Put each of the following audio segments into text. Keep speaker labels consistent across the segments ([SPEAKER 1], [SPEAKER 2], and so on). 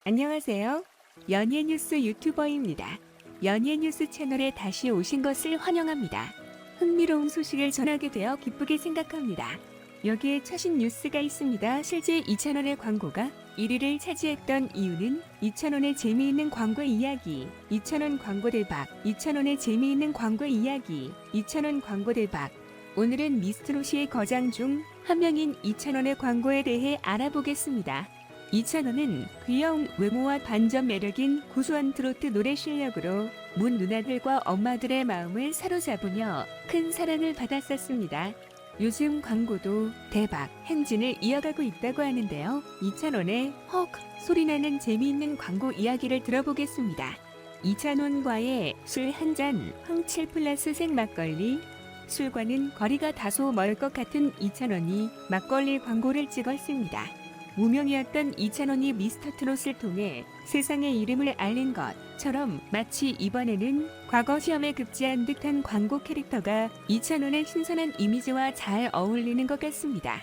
[SPEAKER 1] 안녕하세요. 연예뉴스 유튜버입니다. 연예뉴스 채널에 다시 오신 것을 환영합니다. 흥미로운 소식을 전하게 되어 기쁘게 생각합니다. 여기에 최신 뉴스가 있습니다. 실제 2,000원의 광고가 1위를 차지했던 이유는 2,000원의 재미있는 광고 이야기, 2,000원 광고 대박, 2,000원의 재미있는 광고 이야기, 2,000원 광고 대박. 오늘은 미스트롯의 거장 중 한 명인 2,000원의 광고에 대해 알아보겠습니다. 2,000원은 귀여운 외모와 반전 매력인 고소한 트로트 노래 실력으로 문 누나들과 엄마들의 마음을 사로잡으며 큰 사랑을 받았었습니다. 요즘 광고도 대박 행진을 이어가고 있다고 하는데요. 2,000원의 헉 소리나는 재미있는 광고 이야기를 들어보겠습니다. 2,000원과의 술 한 잔 황칠 플러스 생막걸리. 술과는 거리가 다소 멀 것 같은 2,000원이 막걸리 광고를 찍었습니다. 무명이었던 2,000원이 미스터트롯을 통해 세상의 이름을 알린 것처럼 마치 이번에는 과거 시험에 급제한 듯한 광고 캐릭터가 2,000원의 신선한 이미지와 잘 어울리는 것 같습니다.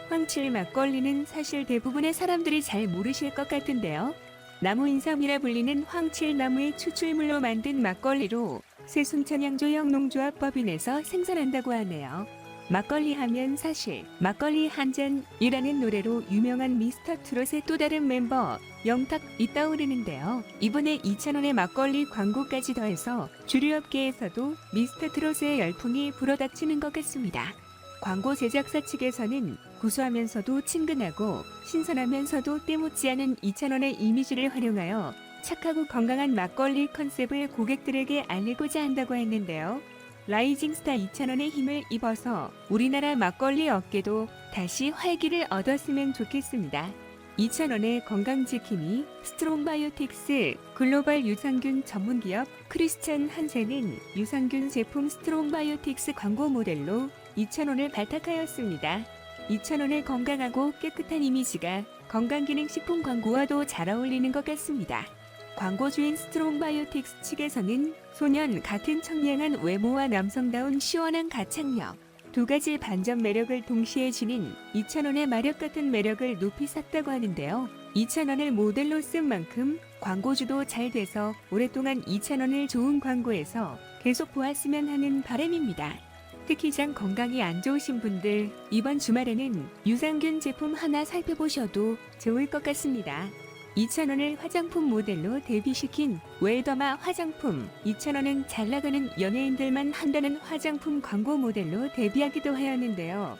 [SPEAKER 1] 황칠 막걸리는 사실 대부분의 사람들이 잘 모르실 것 같은데요. 나무인삼이라 불리는 황칠나무의 추출물로 만든 막걸리로 세순천양조형 농조합법인에서 생산한다고 하네요. 막걸리 하면 사실 막걸리 한 잔이라는 노래로 유명한 미스터트롯의 또 다른 멤버 영탁이 떠오르는데요. 이번에 2,000원의 막걸리 광고까지 더해서 주류업계에서도 미스터트롯의 열풍이 불어닥치는 것 같습니다. 광고 제작사 측에서는 구수하면서도 친근하고 신선하면서도 때묻지 않은 2,000원의 이미지를 활용하여 착하고 건강한 막걸리 컨셉을 고객들에게 알리고자 한다고 했는데요. 라이징 스타 2,000원의 힘을 입어서 우리나라 막걸리 업계도 다시 활기를 얻었으면 좋겠습니다. 2,000원의 건강지킴이 스트롱바이오틱스 글로벌 유산균 전문기업 크리스찬 한센은 유산균 제품 스트롱바이오틱스 광고 모델로 2,000원을 발탁하였습니다. 2,000원의 건강하고 깨끗한 이미지가 건강기능식품 광고와도 잘 어울리는 것 같습니다. 광고주인 스트롱바이오틱스 측에서는 소년 같은 청량한 외모와 남성다운 시원한 가창력, 두 가지 반전 매력을 동시에 지닌 2,000원의 마력 같은 매력을 높이 샀다고 하는데요. 2,000원을 모델로 쓴 만큼 광고주도 잘 돼서 오랫동안 2,000원을 좋은 광고에서 계속 보았으면 하는 바람입니다. 특히 장 건강이 안 좋으신 분들 이번 주말에는 유산균 제품 하나 살펴보셔도 좋을 것 같습니다. 2,000원을 화장품 모델로 데뷔시킨 웰더마 화장품. 2,000원은 잘 나가는 연예인들만 한다는 화장품 광고 모델로 데뷔하기도 하였는데요.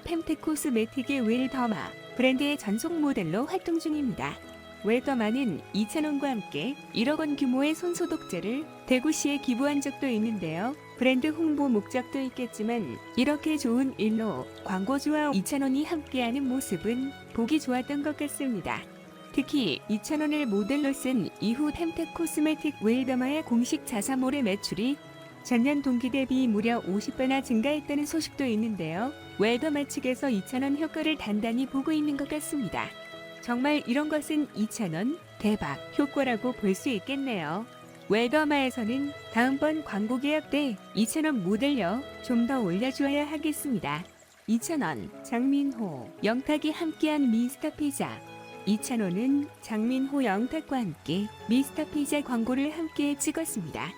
[SPEAKER 1] fem테코스메틱의 웰더마 브랜드의 전속 모델로 활동 중입니다. 웰더마는 2,000원과 함께 1억 원 규모의 손소독제를 대구시에 기부한 적도 있는데요. 브랜드 홍보 목적도 있겠지만 이렇게 좋은 일로 광고주와 2,000원이 함께하는 모습은 보기 좋았던 것 같습니다. 특히 2,000원을 모델로 쓴 이후 템텍코스메틱 웰더마의 공식 자사몰의 매출이 전년 동기 대비 무려 50배나 증가했다는 소식도 있는데요. 웰더마 측에서 2,000원 효과를 단단히 보고 있는 것 같습니다. 정말 이런 것은 2,000원 대박 효과라고 볼 수 있겠네요. 웰더마에서는 다음번 광고 계약 때 2,000원 모델료 좀 더 올려주어야 하겠습니다. 2,000원 장민호, 영탁이 함께한 미스터 피자. 2,000원은 장민호, 영탁과 함께 미스터 피자 광고를 함께 찍었습니다.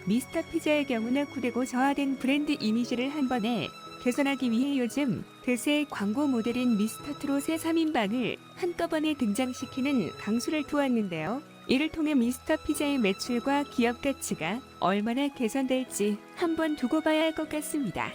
[SPEAKER 1] 미스터 피자의 경우는 구되고 저하된 브랜드 이미지를 한 번에 개선하기 위해 요즘 대세 광고 모델인 미스터트롯의 3인방을 한꺼번에 등장시키는 강수를 두었는데요. 이를 통해 미스터 피자의 매출과 기업 가치가 얼마나 개선될지 한번 두고 봐야 할 것 같습니다.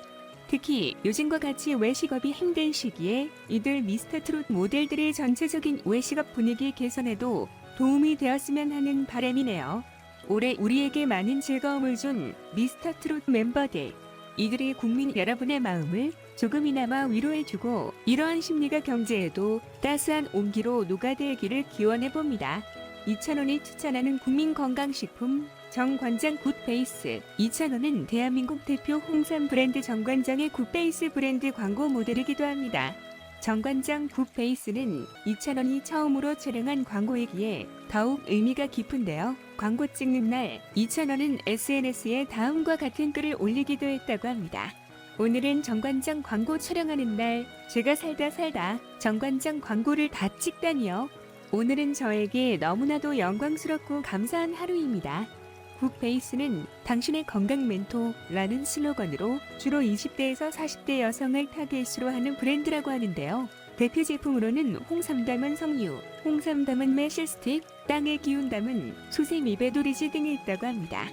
[SPEAKER 1] 특히 요즘과 같이 외식업이 힘든 시기에 이들 미스터트롯 모델들의 전체적인 외식업 분위기 개선에도 도움이 되었으면 하는 바람이네요. 올해 우리에게 많은 즐거움을 준 미스터트롯 멤버들, 이들이 국민 여러분의 마음을 조금이나마 위로해주고 이러한 심리가 경제에도 따스한 온기로 녹아들기를 기원해봅니다. 2,000원이 추천하는 국민건강식품 정관장 굿베이스. 2,000원은 대한민국 대표 홍삼 브랜드 정관장의 굿베이스 브랜드 광고 모델이기도 합니다. 정관장 굿베이스는 2,000원이 처음으로 촬영한 광고이기에 더욱 의미가 깊은데요. 광고 찍는 날 2,000원은 SNS에 다음과 같은 글을 올리기도 했다고 합니다. 오늘은 정관장 광고 촬영하는 날 제가 살다 정관장 광고를 다 찍다니요. 오늘은 저에게 너무나도 영광스럽고 감사한 하루입니다. 북베이스는 당신의 건강 멘토라는 슬로건으로 주로 20대에서 40대 여성을 타겟으로 하는 브랜드라고 하는데요. 대표 제품으로는 홍삼 담은 석류, 홍삼 담은 매실스틱, 땅의 기운 담은 수세미베도리지 등이 있다고 합니다.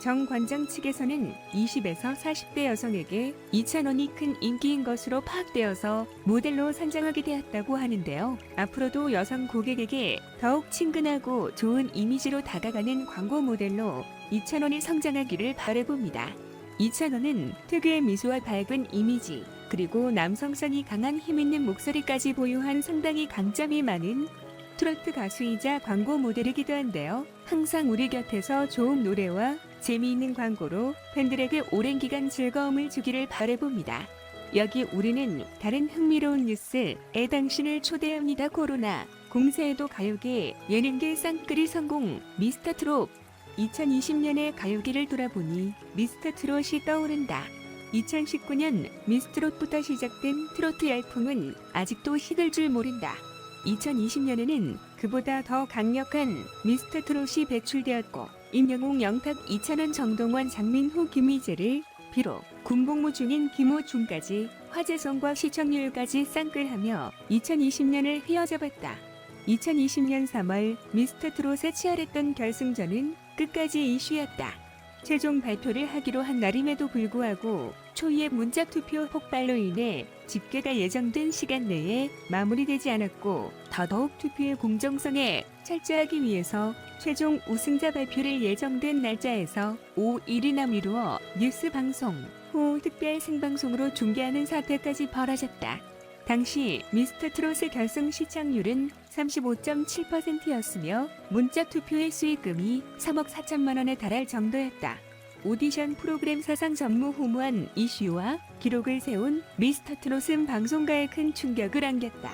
[SPEAKER 1] 정 관장 측에서는 20에서 40대 여성에게 2,000원이 큰 인기인 것으로 파악되어서 모델로 선정하게 되었다고 하는데요. 앞으로도 여성 고객에게 더욱 친근하고 좋은 이미지로 다가가는 광고 모델로 2,000원이 성장하기를 바라봅니다. 2,000원은 특유의 미소와 밝은 이미지, 그리고 남성성이 강한 힘있는 목소리까지 보유한 상당히 강점이 많은 트로트 가수이자 광고 모델이기도 한데요. 항상 우리 곁에서 좋은 노래와 재미있는 광고로 팬들에게 오랜 기간 즐거움을 주기를 바라봅니다. 여기 우리는 다른 흥미로운 뉴스에 당신을 초대합니다. 코로나 공세에도 가요계 예능계 쌍끌이 성공 미스터 트롯 2020년의 가요계를 돌아보니 미스터 트롯이 떠오른다. 2019년 미스트롯부터 시작된 트로트 열풍은 아직도 식을 줄 모른다. 2020년에는 그보다 더 강력한 미스터 트롯이 배출되었고 임영웅, 영탁, 이찬원, 정동원, 장민호, 김희재를 비롯 군복무 중인 김호중까지 화제성과 시청률까지 쌍끌하며 2020년을 휘어잡았다. 2020년 3월 미스터 트롯에 치열했던 결승전은 끝까지 이슈였다. 최종 발표를 하기로 한 날임에도 불구하고 초유의 문자투표 폭발로 인해 집계가 예정된 시간 내에 마무리되지 않았고 더더욱 투표의 공정성에 철저하기 위해서 최종 우승자 발표를 예정된 날짜에서 5일이나 미루어 뉴스 방송 후 특별 생방송으로 중계하는 사태까지 벌어졌다. 당시 미스터 트롯의 결승 시청률은 35.7%였으며 문자 투표의 수익금이 3억 4천만 원에 달할 정도였다. 오디션 프로그램 사상 전무후무한 이슈와 기록을 세운 미스터 트롯은 방송가에 큰 충격을 안겼다.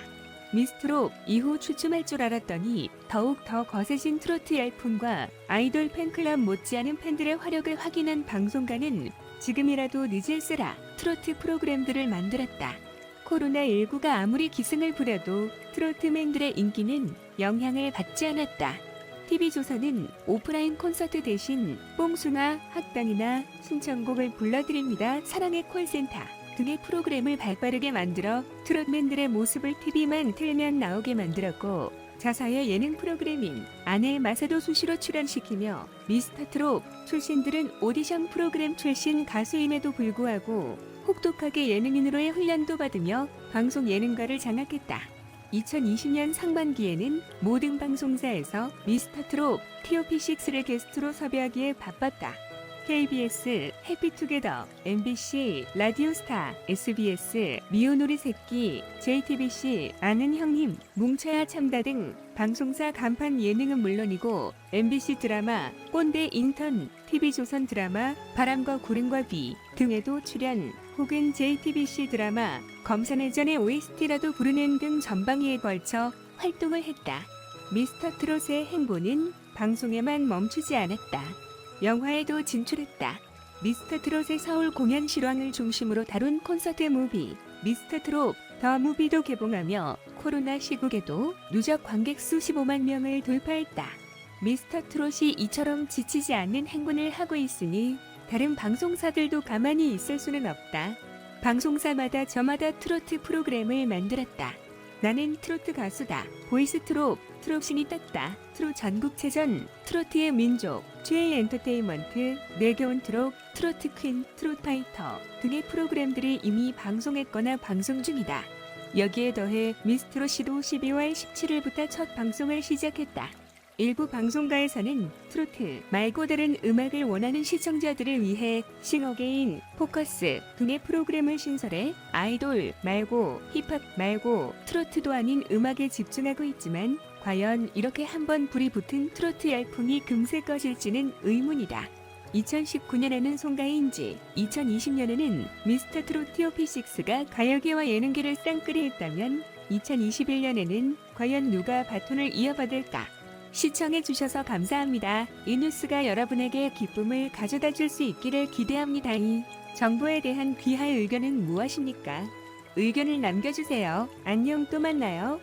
[SPEAKER 1] 미스트롯 이후 주춤할 줄 알았더니 더욱 더 거세진 트로트 열풍과 아이돌 팬클럽 못지않은 팬들의 화력을 확인한 방송가는 지금이라도 늦을세라 트로트 프로그램들을 만들었다. 코로나19가 아무리 기승을 부려도 트로트맨들의 인기는 영향을 받지 않았다. TV조선은 오프라인 콘서트 대신 뽕숭아, 학당이나 신청곡을 불러드립니다. 사랑의 콜센터 등의 프로그램을 발빠르게 만들어 트롯맨들의 모습을 TV만 틀면 나오게 만들었고 자사의 예능 프로그램인 아내의 맛에도 수시로 출연시키며 미스터 트롯 출신들은 오디션 프로그램 출신 가수임에도 불구하고 혹독하게 예능인으로의 훈련도 받으며 방송 예능가를 장악했다. 2020년 상반기에는 모든 방송사에서 미스터 트롯 TOP6를 게스트로 섭외하기에 바빴다. KBS, 해피투게더, MBC, 라디오스타, SBS, 미오놀이 새끼, JTBC, 아는 형님, 뭉쳐야 참다 등 방송사 간판 예능은 물론이고 MBC 드라마, 꼰대 인턴, TV조선 드라마, 바람과 구름과 비 등에도 출연 혹은 JTBC 드라마, 검사내전의 OST라도 부르는 등 전방위에 걸쳐 활동을 했다. 미스터 트롯의 행보는 방송에만 멈추지 않았다. 영화에도 진출했다. 미스터 트롯의 서울 공연 실황을 중심으로 다룬 콘서트 무비 미스터 트롯 더 무비도 개봉하며 코로나 시국에도 누적 관객 수 15만 명을 돌파했다. 미스터 트롯이 이처럼 지치지 않는 행군을 하고 있으니 다른 방송사들도 가만히 있을 수는 없다. 방송사마다 저마다 트로트 프로그램을 만들었다. 나는 트로트 가수다. 보이스 트롯, 트롯신이 떴다. 트롯 전국체전, 트로트의 민족, 최애 엔터테인먼트, 내겨온 트롯, 트로트 퀸, 트롯 파이터 등의 프로그램들이 이미 방송했거나 방송 중이다. 여기에 더해 미스트롯이도 12월 17일부터 첫 방송을 시작했다. 일부 방송가에서는 트로트 말고 다른 음악을 원하는 시청자들을 위해 싱어게인, 포커스 등의 프로그램을 신설해 아이돌 말고 힙합 말고 트로트도 아닌 음악에 집중하고 있지만 과연 이렇게 한번 불이 붙은 트로트 열풍이 금세 꺼질지는 의문이다. 2019년에는 송가인지 2020년에는 미스터 트롯 TOP6가 가요계와 예능계를 쌍끌이 했다면 2021년에는 과연 누가 바톤을 이어받을까? 시청해주셔서 감사합니다. 이 뉴스가 여러분에게 기쁨을 가져다 줄 수 있기를 기대합니다. 이 정보에 대한 귀할 의견은 무엇입니까? 의견을 남겨주세요. 안녕, 또 만나요.